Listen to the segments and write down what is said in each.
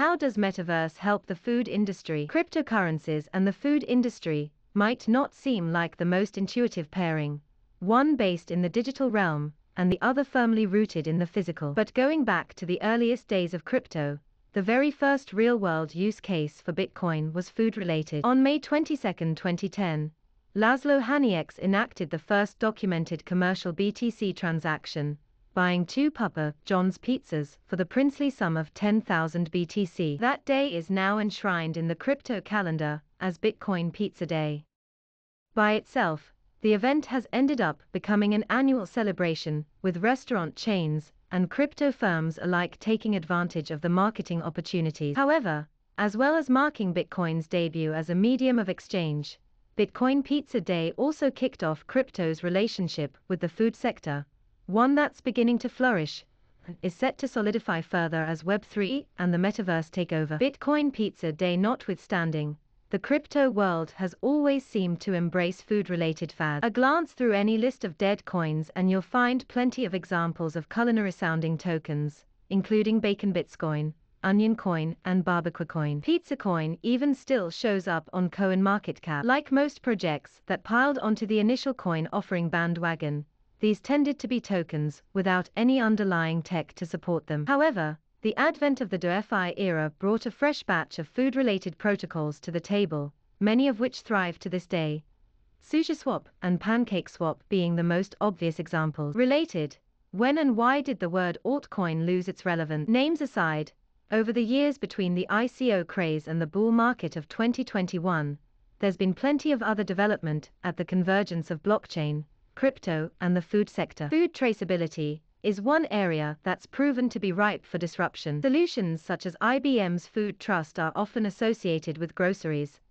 How does Metaverse help the food industry? Cryptocurrencies and the food industry might not seem like the most intuitive pairing, one based in the digital realm and the other firmly rooted in the physical. But going back to the earliest days of crypto, the very first real-world use case for Bitcoin was food-related. On May 22, 2010, Laszlo Hanieks enacted the first documented commercial BTC transaction, buying 2 Papa John's pizzas for the princely sum of 10,000 BTC. That day is now enshrined in the crypto calendar as Bitcoin Pizza Day. By itself, the event has ended up becoming an annual celebration, with restaurant chains and crypto firms alike taking advantage of the marketing opportunities. However, as well as marking Bitcoin's debut as a medium of exchange, Bitcoin Pizza Day also kicked off crypto's relationship with the food sector, one that's beginning to flourish and is set to solidify further as Web3 and the Metaverse take over. Bitcoin Pizza Day notwithstanding, the crypto world has always seemed to embrace food-related fads. A glance through any list of dead coins and you'll find plenty of examples of culinary-sounding tokens, including Bacon Bits Coin, Onion Coin, and Barbecue Coin. Pizza Coin even still shows up on CoinMarketCap. Like most projects that piled onto the initial coin offering bandwagon, these tended to be tokens without any underlying tech to support them. However, the advent of the DeFi era brought a fresh batch of food-related protocols to the table, many of which thrive to this day, SushiSwap and PancakeSwap being the most obvious examples. Related, when and why did the word altcoin lose its relevance? Names aside, over the years between the ICO craze and the bull market of 2021, there's been plenty of other development at the convergence of blockchain, crypto, and the food sector. Food traceability is one area that's proven to be ripe for disruption. Solutions such as IBM's Food Trust are often associated with groceries,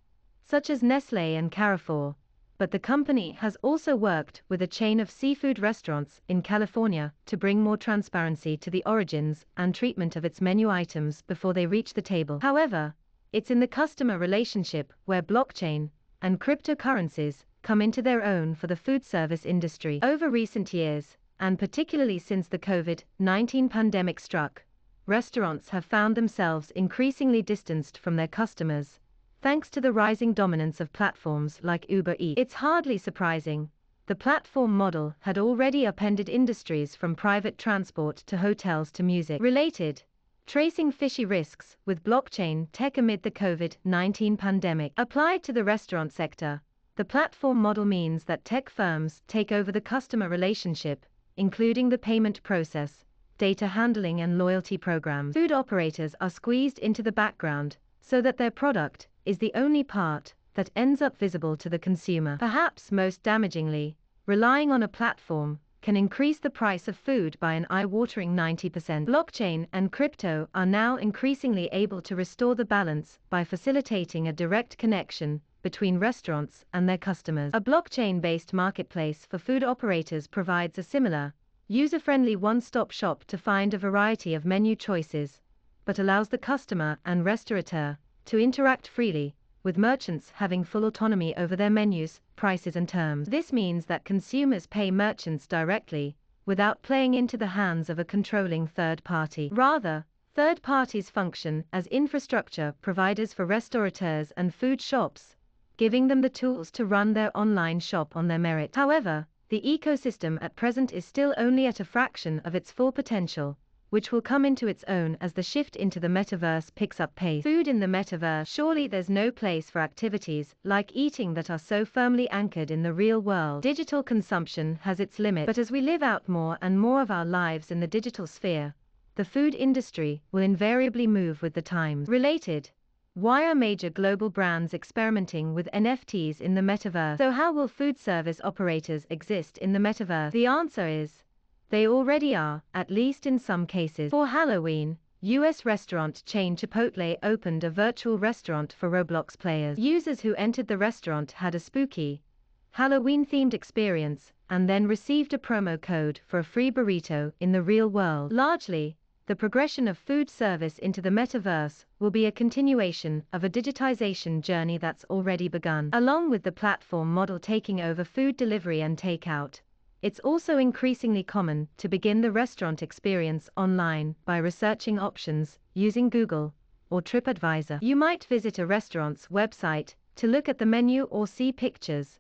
such as Nestlé and Carrefour, but the company has also worked with a chain of seafood restaurants in California to bring more transparency to the origins and treatment of its menu items before they reach the table. However, it's in the customer relationship where blockchain and cryptocurrencies come into their own for the food service industry. Over recent years, and particularly since the COVID-19 pandemic struck, restaurants have found themselves increasingly distanced from their customers, thanks to the rising dominance of platforms like Uber Eats. It's hardly surprising. The platform model had already upended industries from private transport to hotels to music. Related, tracing fishy risks with blockchain tech amid the COVID-19 pandemic. Applied to the restaurant sector, the platform model means that tech firms take over the customer relationship, including the payment process, data handling, and loyalty programs. Food operators are squeezed into the background so that their product is the only part that ends up visible to the consumer. Perhaps most damagingly, relying on a platform can increase the price of food by an eye-watering 90%. Blockchain and crypto are now increasingly able to restore the balance by facilitating a direct connection between restaurants and their customers. A blockchain-based marketplace for food operators provides a similar, user-friendly one-stop shop to find a variety of menu choices, but allows the customer and restaurateur to interact freely, with merchants having full autonomy over their menus, prices, and terms. This means that consumers pay merchants directly, without playing into the hands of a controlling third party. Rather, third parties function as infrastructure providers for restaurateurs and food shops, giving them the tools to run their online shop on their merit. However, the ecosystem at present is still only at a fraction of its full potential, which will come into its own as the shift into the metaverse picks up pace. Food in the metaverse. Surely there's no place for activities like eating that are so firmly anchored in the real world. Digital consumption has its limits, but as we live out more and more of our lives in the digital sphere, the food industry will invariably move with the times. Related, why are major global brands experimenting with NFTs in the metaverse? So how will food service operators exist in the metaverse? The answer is, they already are, at least in some cases. For Halloween, US restaurant chain Chipotle opened a virtual restaurant for Roblox players. Users who entered the restaurant had a spooky, Halloween-themed experience, and then received a promo code for a free burrito in the real world. Largely, the progression of food service into the metaverse will be a continuation of a digitization journey that's already begun. Along with the platform model taking over food delivery and takeout, it's also increasingly common to begin the restaurant experience online by researching options, using Google, or TripAdvisor. You might visit a restaurant's website to look at the menu or see pictures,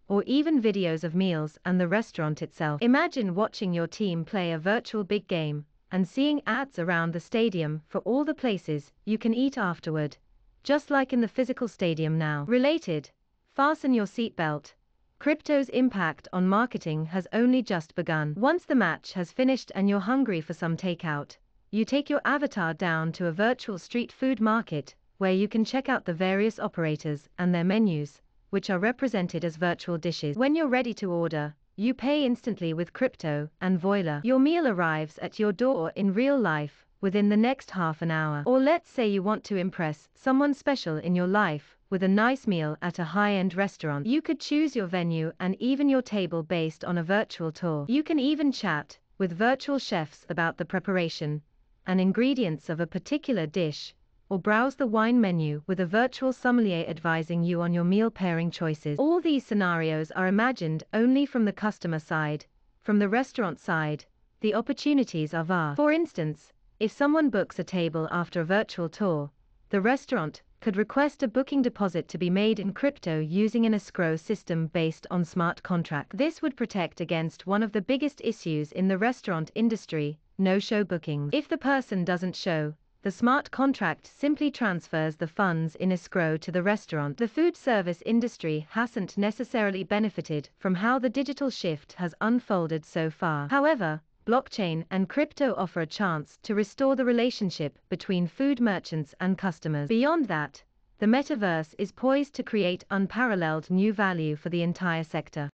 or even videos of meals and the restaurant itself. Imagine watching your team play a virtual big game and seeing ads around the stadium for all the places you can eat afterward, just like in the physical stadium now. Related, fasten your seatbelt. Crypto's impact on marketing has only just begun. Once the match has finished and you're hungry for some takeout, you take your avatar down to a virtual street food market where you can check out the various operators and their menus, which are represented as virtual dishes. When you're ready to order, you pay instantly with crypto, and voila, your meal arrives at your door in real life within the next half an hour. Or let's say you want to impress someone special in your life with a nice meal at a high-end restaurant. You could choose your venue and even your table based on a virtual tour. You can even chat with virtual chefs about the preparation and ingredients of a particular dish, or browse the wine menu with a virtual sommelier advising you on your meal pairing choices. All these scenarios are imagined only from the customer side. From the restaurant side, the opportunities are vast. For instance, if someone books a table after a virtual tour, the restaurant could request a booking deposit to be made in crypto using an escrow system based on smart contract. This would protect against one of the biggest issues in the restaurant industry, no-show bookings. If the person doesn't show, the smart contract simply transfers the funds in escrow to the restaurant. The food service industry hasn't necessarily benefited from how the digital shift has unfolded so far. However, blockchain and crypto offer a chance to restore the relationship between food merchants and customers. Beyond that, the metaverse is poised to create unparalleled new value for the entire sector.